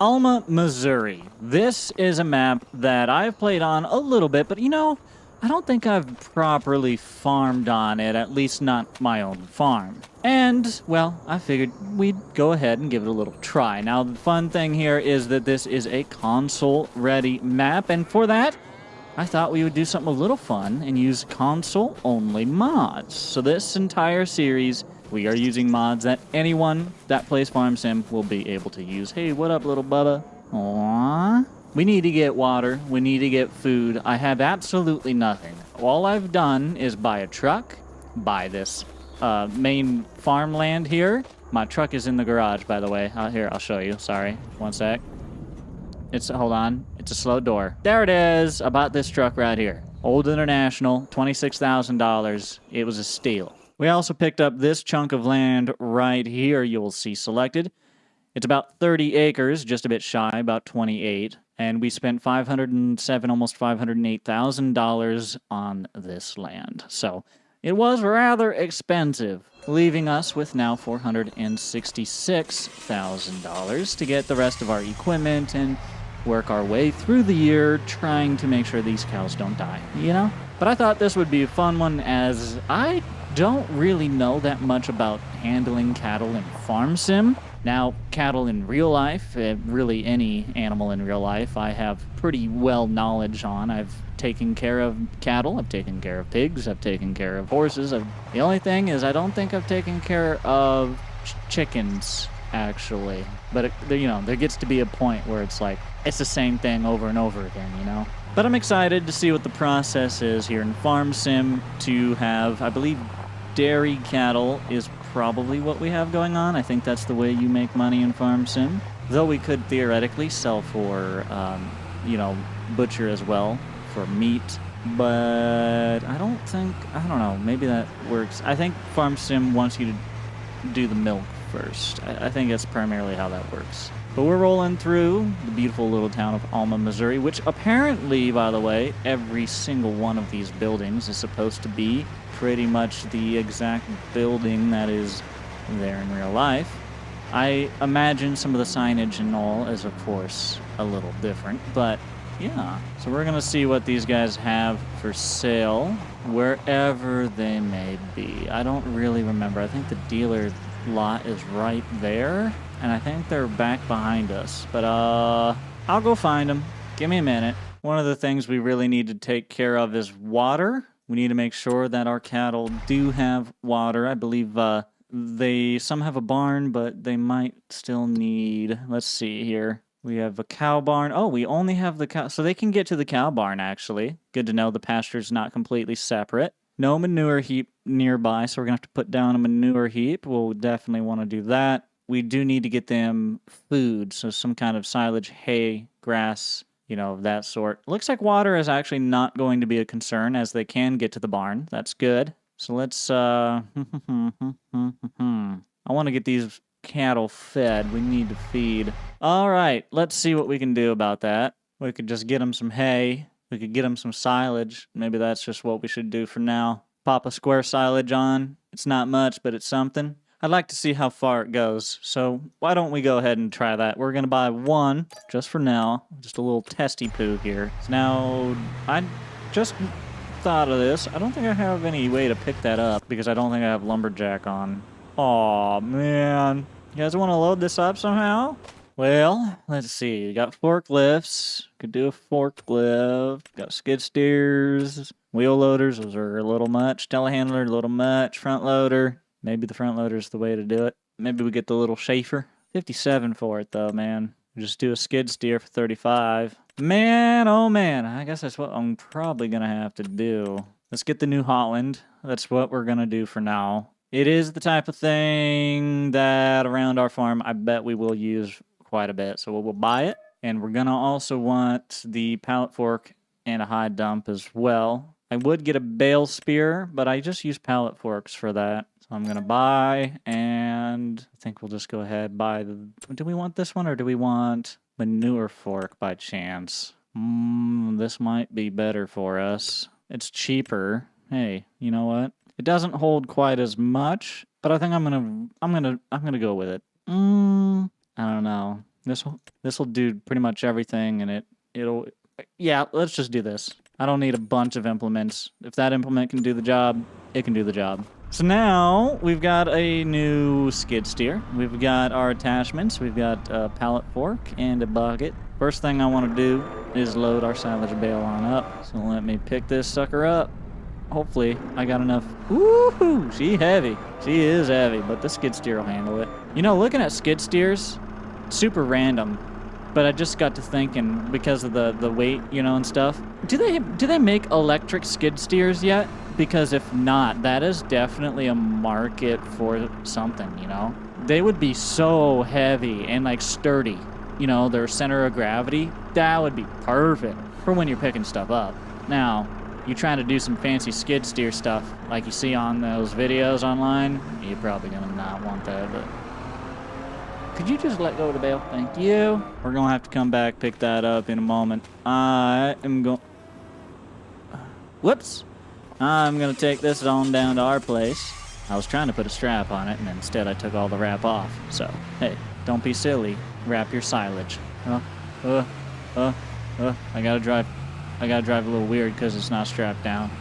Alma, Missouri. This is a map that I've played on a little bit, but you know, I don't think I've properly farmed on it, at least not my own farm. And, well, I figured we'd go ahead and give it a little try. Now, the fun thing here is that this is a console-ready map, and for that, I thought we would do something a little fun and use console-only mods. So this entire series, we are using mods that anyone that plays Farm Sim will be able to use. Hey, what up, little Bubba? Aww. We need to get water. We need to get food. I have absolutely nothing. All I've done is buy a truck, buy this main farmland here. My truck is in the garage, by the way. Here, I'll show you. Sorry. One sec. Hold on. It's a slow door. There it is. I bought this truck right here. Old International, $26,000. It was a steal. We also picked up this chunk of land right here you'll see selected. It's about 30 acres, just a bit shy, about 28. And we spent $507, almost $508,000 on this land. So it was rather expensive, leaving us with now $466,000 to get the rest of our equipment and work our way through the year trying to make sure these cows don't die, you know? But I thought this would be a fun one as I don't really know that much about handling cattle in Farm Sim. Now, cattle in real life, really any animal in real life, I have pretty well knowledge on. I've taken care of cattle, I've taken care of pigs, I've taken care of horses. The only thing is I don't think I've taken care of chickens, actually. But, you know, there gets to be a point where it's like, it's the same thing over and over again, you know? But I'm excited to see what the process is here in Farm Sim to have, I believe, dairy cattle is probably what we have going on. I think that's the way you make money in Farm Sim. Though we could theoretically sell for, you know, butcher as well for meat. But I don't know, maybe that works. I think Farm Sim wants you to do the milk first. I think that's primarily how that works. But we're rolling through the beautiful little town of Alma, Missouri, which apparently, by the way, every single one of these buildings is supposed to be pretty much the exact building that is there in real life. I imagine some of the signage and all is, of course, a little different, but yeah. So we're going to see what these guys have for sale, wherever they may be. I don't really remember. I think the dealer lot is right there, and I think they're back behind us. But I'll go find them. Give me a minute. One of the things we really need to take care of is water. We need to make sure that our cattle do have water. I believe some have a barn, but they might still need, let's see here. We have a cow barn. Oh, we only have the cow, so they can get to the cow barn, actually. Good to know the pasture's not completely separate. No manure heap nearby, so we're going to have to put down a manure heap. We'll definitely want to do that. We do need to get them food, so some kind of silage, hay, grass, you know, of that sort. Looks like water is actually not going to be a concern, as they can get to the barn. That's good. So let's, I want to get these cattle fed. We need to feed. All right, let's see what we can do about that. We could just get them some hay. We could get them some silage. Maybe that's just what we should do for now. Pop a square silage on. It's not much, but it's something. I'd like to see how far it goes, so why don't we go ahead and try that? We're going to buy one, just for now. Just a little testy poo here. So now, I just thought of this. I don't think I have any way to pick that up, because I don't think I have lumberjack on. Aw, man. You guys want to load this up somehow? Well, let's see. You got forklifts. Could do a forklift. Got skid steers. Wheel loaders. Those are a little much. Telehandler, a little much. Front loader. Maybe the front loader is the way to do it. Maybe we get the little Schaefer. 57 for it, though, man. Just do a skid steer for 35. Man, oh man. I guess that's what I'm probably going to have to do. Let's get the New Holland. That's what we're going to do for now. It is the type of thing that around our farm I bet we will use quite a bit. So we'll buy it. And we're going to also want the pallet fork and a high dump as well. I would get a bale spear, but I just use pallet forks for that. So I'm going to buy, and I think we'll just go ahead buy the... Do we want this one, or do we want manure fork by chance? This might be better for us. It's cheaper. Hey, you know what? It doesn't hold quite as much, but I think I'm gonna go with it. I don't know. This'll do pretty much everything, and it'll. Yeah, let's just do this. I don't need a bunch of implements. If that implement can do the job, it can do the job. So now we've got a new skid steer. We've got our attachments. We've got a pallet fork and a bucket. First thing I want to do is load our silage bale on up. So let me pick this sucker up. Hopefully I got enough. Woohoo! She heavy. She is heavy, but the skid steer will handle it. You know, looking at skid steers, super random. But I just got to thinking, because of the weight, you know, and stuff. Do they make electric skid steers yet? Because if not, that is definitely a market for something, you know? They would be so heavy and like sturdy, you know, their center of gravity. That would be perfect for when you're picking stuff up. Now, you trying to do some fancy skid steer stuff like you see on those videos online, you're probably gonna not want that, but... Could you just let go of the bale? Thank you. We're gonna have to come back, pick that up in a moment. I am going... Whoops. I'm gonna take this on down to our place. I was trying to put a strap on it, and instead I took all the wrap off. So, hey, don't be silly. Wrap your silage. I gotta drive a little weird because it's not strapped down.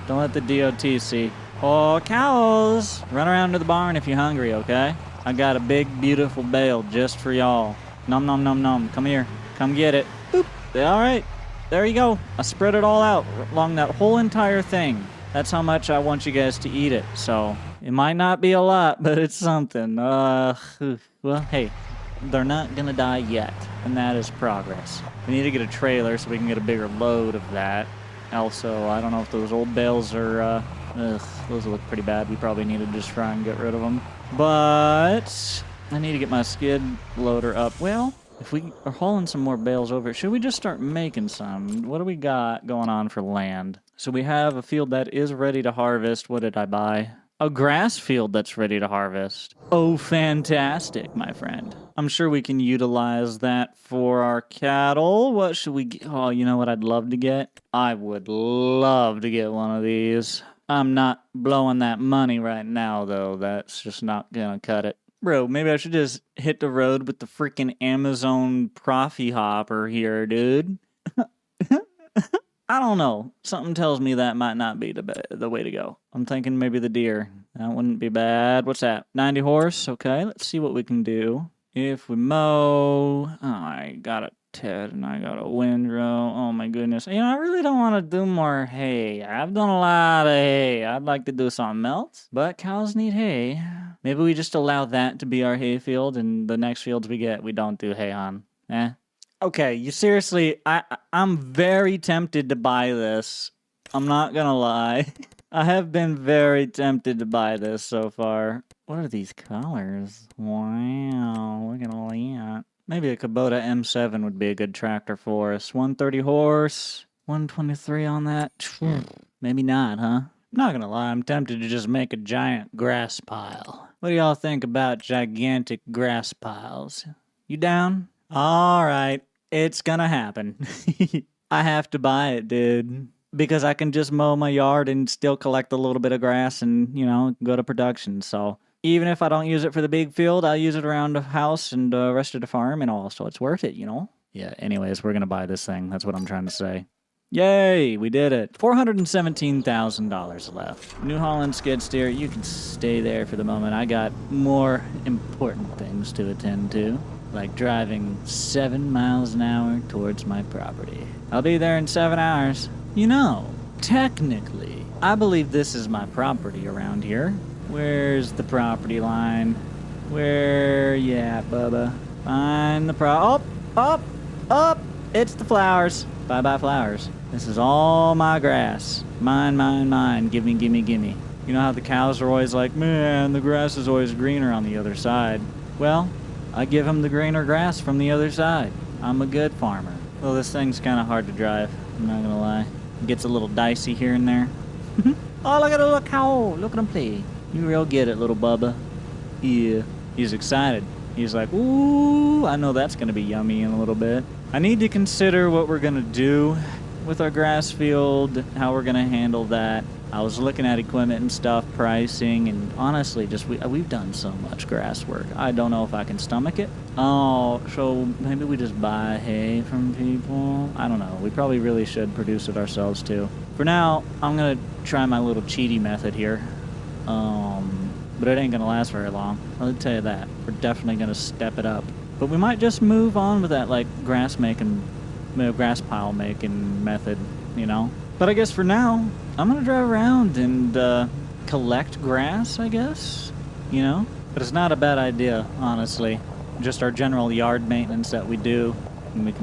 Don't let the DOT see. Oh, cows! Run around to the barn if you're hungry, okay? I got a big, beautiful bale just for y'all. Nom nom nom nom. Come here. Come get it. Boop. All right. There you go. I spread it all out along that whole entire thing. That's how much I want you guys to eat it. So it might not be a lot, but it's something. Well, hey, they're not gonna die yet, and that is progress. We need to get a trailer so we can get a bigger load of that. Also, I don't know if those old bales are. Those look pretty bad. We probably need to just try and get rid of them. But I need to get my skid loader up. Well, if we are hauling some more bales over, should we just start making some? What do we got going on for land? So we have a field that is ready to harvest. What did I buy? A grass field that's ready to harvest. Oh, fantastic, my friend. I'm sure we can utilize that for our cattle. What should we get? Oh, you know what I'd love to get? I would love to get one of these. I'm not blowing that money right now, though. That's just not gonna cut it. Bro, maybe I should just hit the road with the freaking Amazon Profi hopper here, dude. I don't know. Something tells me that might not be the way to go. I'm thinking maybe the deer. That wouldn't be bad. What's that? 90 horse? Okay, let's see what we can do. If we mow... Oh, I got a Ted and I got a windrow. Oh my goodness. You know, I really don't want to do more hay. I've done a lot of hay. I'd like to do something else. But cows need hay. Maybe we just allow that to be our hay field, and the next fields we get, we don't do hay on. Okay, you seriously, I'm very tempted to buy this. I'm not gonna lie. I have been very tempted to buy this so far. What are these colors? Wow, look at all that. Maybe a Kubota M7 would be a good tractor for us. 130 horse, 123 on that. Maybe not, huh? I'm not gonna lie, I'm tempted to just make a giant grass pile. What do y'all think about gigantic grass piles? You down? Alright, it's gonna happen. I have to buy it, dude. Because I can just mow my yard and still collect a little bit of grass and, you know, go to production. So even if I don't use it for the big field, I'll use it around the house and the rest of the farm and all. So it's worth it, you know? Yeah, anyways, we're gonna buy this thing. That's what I'm trying to say. Yay, we did it. $417,000 left. New Holland skid steer, you can stay there for the moment. I got more important things to attend to, like driving 7 miles an hour towards my property. I'll be there in 7 hours. You know, technically, I believe this is my property around here. Where's the property line? Where you at, Bubba? Find the up! It's the flowers. Bye-bye flowers. This is all my grass. Mine, mine, mine. Gimme, gimme, gimme. You know how the cows are always like, man, the grass is always greener on the other side. Well, I give them the greener grass from the other side. I'm a good farmer. Well, this thing's kind of hard to drive. I'm not gonna lie. It gets a little dicey here and there. Oh, look at the little cow. Look at him play. You real get it, little Bubba. Yeah. He's excited. He's like, ooh, I know that's gonna be yummy in a little bit. I need to consider what we're gonna do with our grass field, how we're gonna handle that. I was looking at equipment and stuff, pricing, and honestly, just we've done so much grass work. I don't know if I can stomach it. Oh, so maybe we just buy hay from people? I don't know. We probably really should produce it ourselves, too. For now, I'm going to try my little cheaty method here. But it ain't going to last very long. I'll tell you that. We're definitely going to step it up. But we might just move on with that, like, grass pile making method, you know? But I guess for now, I'm going to drive around and collect grass, I guess, you know? But it's not a bad idea, honestly. Just our general yard maintenance that we do, and we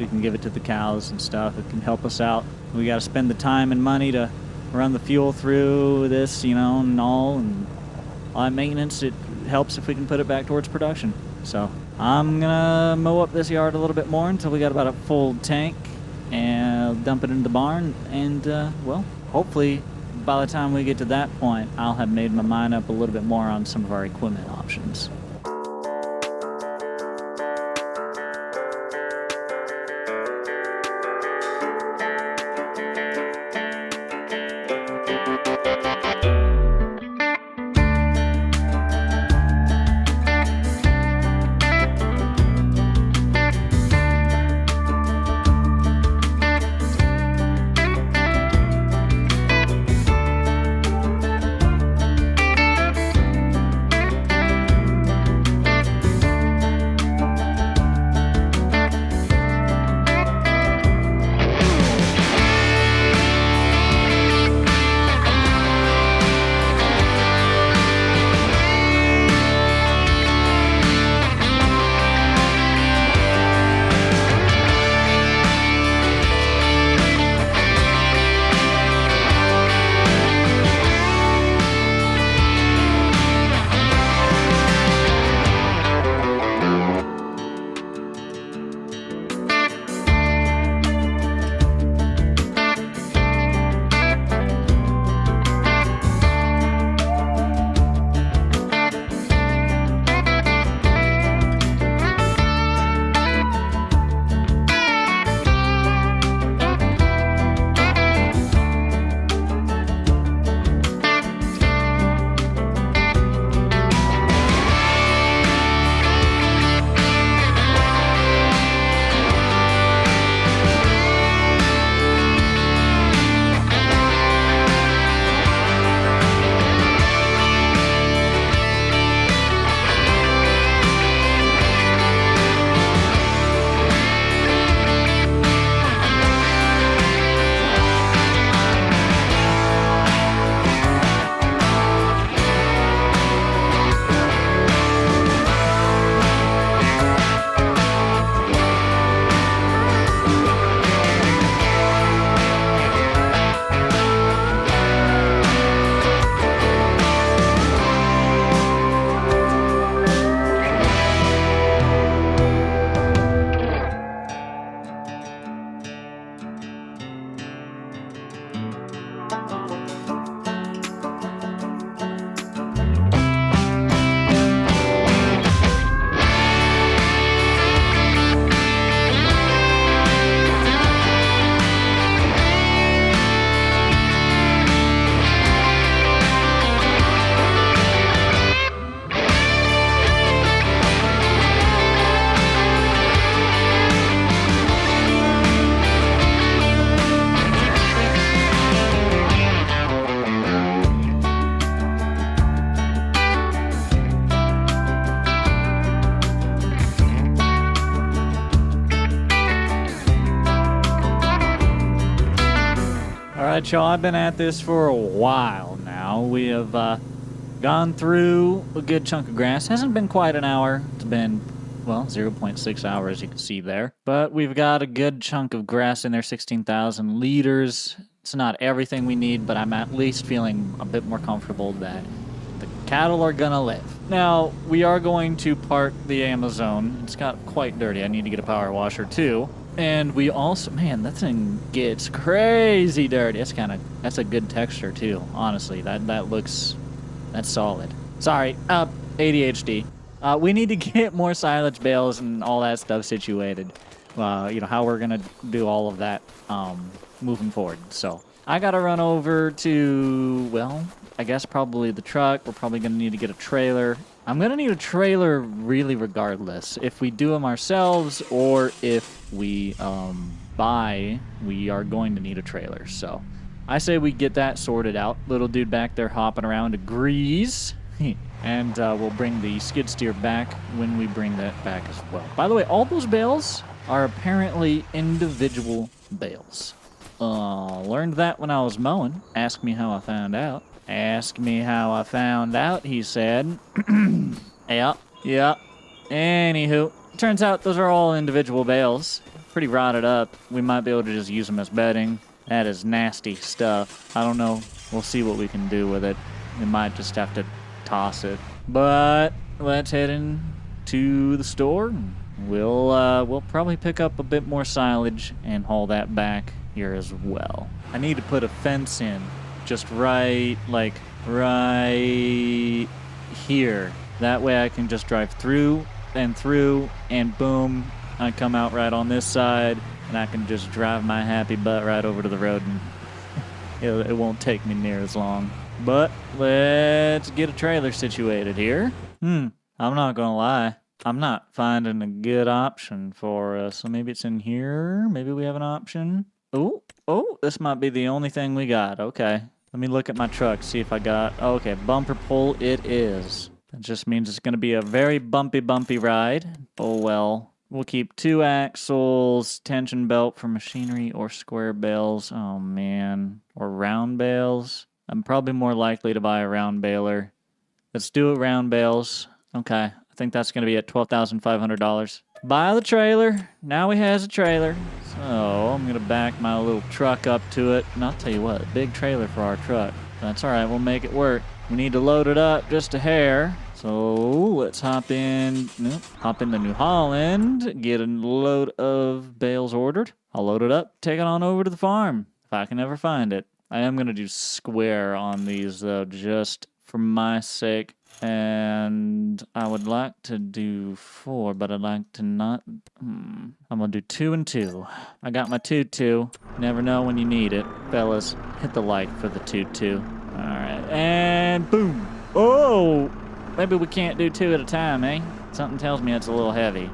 can give it to the cows and stuff. It can help us out. We got to spend the time and money to run the fuel through this, you know, and all that maintenance. It helps if we can put it back towards production. So I'm gonna mow up this yard a little bit more until we got about a full tank, and dump it into the barn. And well, hopefully by the time we get to that point, I'll have made my mind up a little bit more on some of our equipment options. Alright, y'all, I've been at this for a while now. We have gone through a good chunk of grass. Hasn't been quite an hour. It's been, well, 0.6 hours, you can see there. But we've got a good chunk of grass in there, 16,000 liters. It's not everything we need, but I'm at least feeling a bit more comfortable that the cattle are gonna live. Now, we are going to park the Amazon. It's got quite dirty. I need to get a power washer too. And we also, man, that thing gets crazy dirty. That's a good texture too, honestly. That's solid. Sorry, ADHD. We need to get more silage bales and all that stuff situated. You know, how we're gonna do all of that moving forward. So I gotta run over to, well, I guess probably the truck. We're probably gonna need to get a trailer. I'm gonna need a trailer really regardless. If we do them ourselves or if we buy, we are going to need a trailer. So I say we get that sorted out. Little dude back there hopping around agrees. And we'll bring the skid steer back when we bring that back as well. By the way, all those bales are apparently individual bales. Learned that when I was mowing. Ask me how I found out. Ask me how I found out, he said. Yeah. Anywho, turns out those are all individual bales. Pretty rotted up. We might be able to just use them as bedding. That is nasty stuff. I don't know. We'll see what we can do with it. We might just have to toss it. But let's head into the store. We'll probably pick up a bit more silage and haul that back here as well. I need to put a fence in just right here. That way I can just drive through and boom, I come out right on this side and I can just drive my happy butt right over to the road and it won't take me near as long. But let's get a trailer situated here. I'm not gonna lie. I'm not finding a good option for us. So maybe it's in here. Maybe we have an option. Oh, this might be the only thing we got. Okay. Let me look at my truck, see if I got... Okay, bumper pull it is. That just means it's going to be a very bumpy ride. Oh, well. We'll keep 2 axles, tension belt for machinery or square bales. Oh, man. Or round bales. I'm probably more likely to buy a round baler. Let's do it round bales. Okay, I think that's going to be at $12,500. Buy the trailer. Now he has a trailer. So I'm going to back my little truck up to it. And I'll tell you what, big trailer for our truck. That's all right, we'll make it work. We need to load it up just a hair. So let's hop in. Hop into New Holland. Get a load of bales ordered. I'll load it up, take it on over to the farm if I can ever find it. I am going to do square on these though, just for my sake. And I would like to do 4, but I'd like to not... I'm going to do 2 and 2. I got my 2-2. Never know when you need it. Fellas, hit the like for the 2-2. All right, and boom. Oh, maybe we can't do 2 at a time, eh? Something tells me it's a little heavy.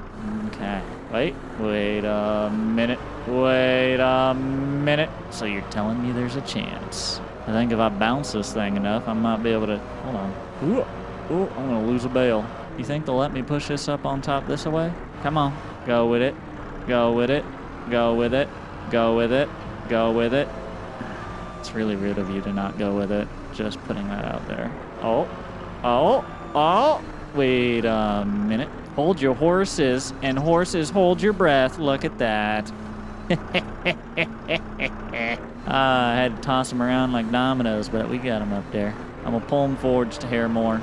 Okay, wait a minute. Wait a minute. So you're telling me there's a chance. I think if I bounce this thing enough, I might be able to... Hold on. Ooh. Ooh, I'm gonna lose a bale. You think they'll let me push this up on top this away? Come on. Go with it. Go with it. Go with it. Go with it. Go with it. It's really rude of you to not go with it. Just putting that out there. Oh. Wait a minute. Hold your horses, and horses hold your breath. Look at that. I had to toss them around like dominoes, but we got them up there. I'm gonna pull them forward just a hair more.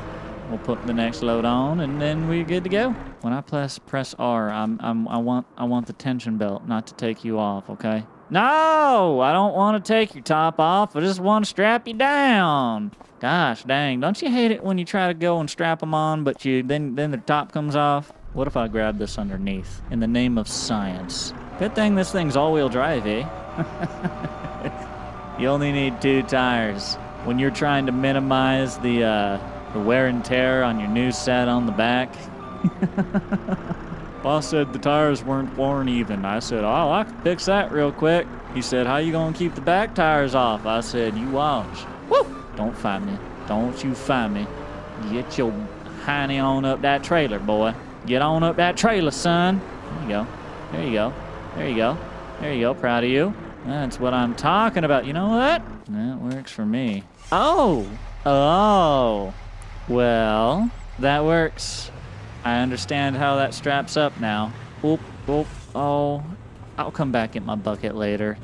We'll put the next load on, and then we're good to go. When I press R, I want the tension belt not to take you off, okay? No, I don't want to take your top off. I just want to strap you down. Gosh dang, don't you hate it when you try to go and strap them on, but then the top comes off? What if I grab this underneath in the name of science? Good thing this thing's all-wheel drive, eh? You only need 2 tires. When you're trying to minimize the wear and tear on your new set on the back. Boss said the tires weren't worn even. I said, oh, I can fix that real quick. He said, how you gonna keep the back tires off? I said, you watch. Woo! Don't find me. Don't you find me. Get your hiney on up that trailer, boy. Get on up that trailer, son. There you go. There you go. There you go. There you go. Proud of you. That's what I'm talking about. You know what? That works for me. Oh! Well, that works. I understand how that straps up now. Oop. Oh, I'll come back at my bucket later.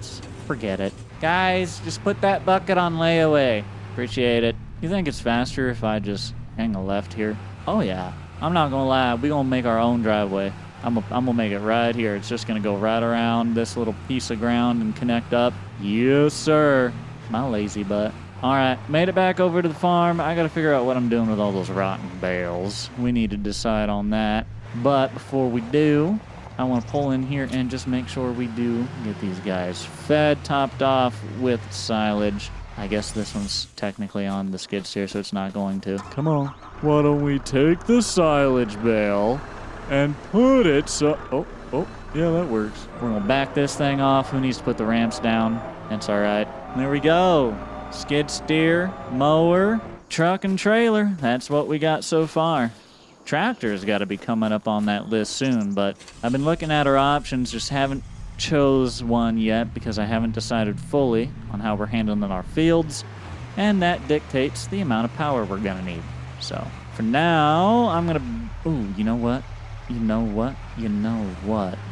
Forget it. Guys, just put that bucket on layaway. Appreciate it. You think it's faster if I just hang a left here? Oh, yeah. I'm not gonna lie. We're gonna make our own driveway. I'm gonna make it right here. It's just gonna go right around this little piece of ground and connect up. Yes, sir. My lazy butt. All right, made it back over to the farm. I gotta figure out what I'm doing with all those rotten bales. We need to decide on that. But before we do, I want to pull in here and just make sure we do get these guys fed, topped off with silage. I guess this one's technically on the skid steer, so it's not going to. Come on. Why don't we take the silage bale and put it so... Oh, yeah, that works. We're going to back this thing off. Who needs to put the ramps down? That's all right. There we go. Skid steer, mower, truck, and trailer. That's what we got so far. Tractor's got to be coming up on that list soon, but I've been looking at our options, just haven't chose one yet because I haven't decided fully on how we're handling our fields, and that dictates the amount of power we're going to need. So for now, I'm going to... Ooh, you know what? You know what?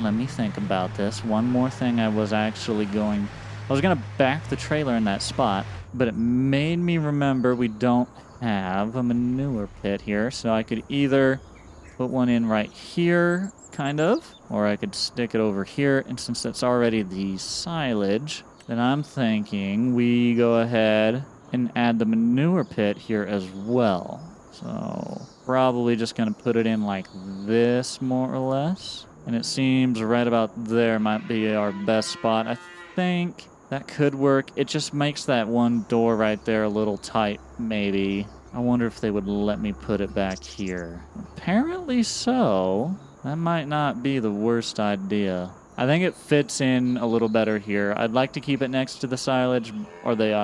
Let me think about this. One more thing I was going to back the trailer in that spot, but it made me remember we don't have a manure pit here, so I could either put one in right here, kind of, or I could stick it over here, and since that's already the silage, then I'm thinking we go ahead and add the manure pit here as well. So probably just going to put it in like this, more or less, and it seems right about there might be our best spot. I think that could work. It just makes that one door right there a little tight, maybe. I wonder if they would let me put it back here. Apparently so. That might not be the worst idea. I think it fits in a little better here. I'd like to keep it next to the silage, or the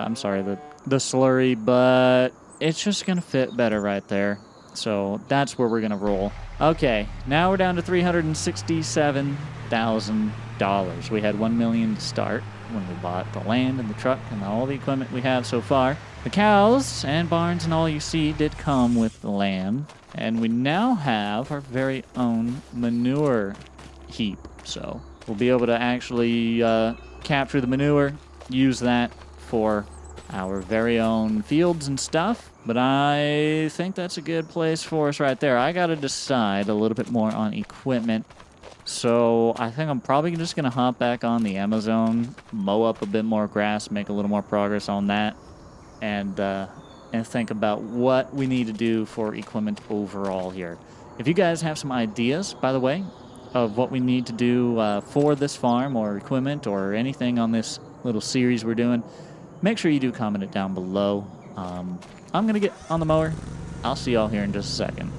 slurry, but it's just going to fit better right there. So that's where we're going to roll. Okay, now we're down to $367,000. We had $1 million to start when we bought the land and the truck and all the equipment we have so far. The cows and barns and all you see did come with the land, and we now have our very own manure heap. So we'll be able to actually capture the manure, use that for our very own fields and stuff. But I think that's a good place for us right there. I got to decide a little bit more on equipment. So I think I'm probably just going to hop back on the Amazon, mow up a bit more grass, make a little more progress on that, and think about what we need to do for equipment overall here. If you guys have some ideas, by the way, of what we need to do for this farm or equipment or anything on this little series we're doing, make sure you do comment it down below. I'm going to get on the mower. I'll see y'all here in just a second.